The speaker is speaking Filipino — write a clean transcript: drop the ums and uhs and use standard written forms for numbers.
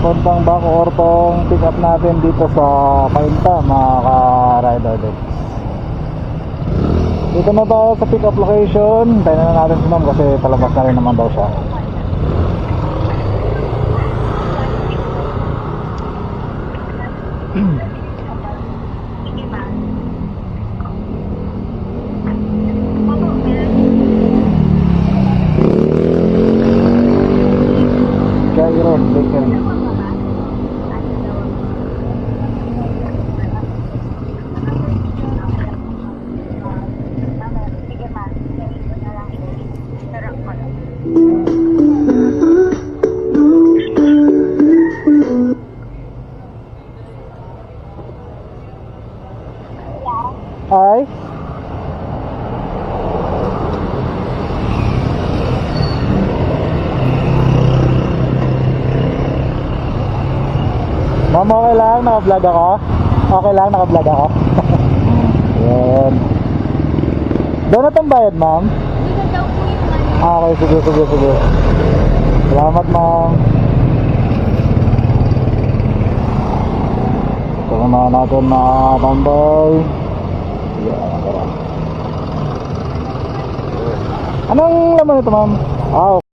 papuntang Baco or tong pick up natin dito sa Cainta, mga ka-rider deck. Dito na tayo sa pick up location. Tayo na natin si ma'am kasi palabas na rin naman daw siya. Kairon Bakery. Ay. Ma'am, okay lang? Naka-vlog ako? Okay lang? Naka-vlog ako? Yan. Doon na itong bayad, ma'am? Okay, sige. Salamat, ma'am. Ito na natin mga tambay. Yan, tara. Anong laman ito, ma'am? Ah, okay.